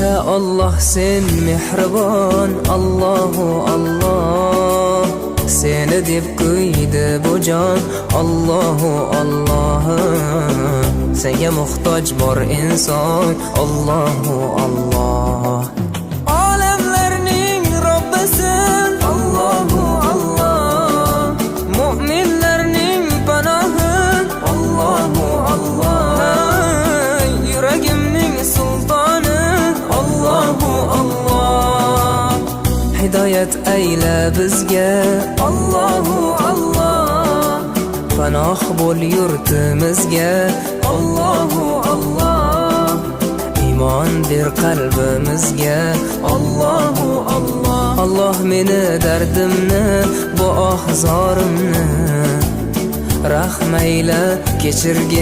Ya Allah sen mehribon, Allahu Allah. Seni deb kuydi bu jon, Allahu Allah. Senga muhtoj bor inson, Allahu Allah. Olamlarning Robbisin, Allahu Allah. Mu'minlarning panohi, Allahu Allah. Yuragimning sultoni, Allahu Allah. Hidoyat ayla bizga, Allahu Allah. Panoh bo'l yurtimizga, Allahu Allah. Iymon ber qalbimizga, Allahu Allah. Allah meni dardimni, bu ohzorimni rahmayla kechirgin.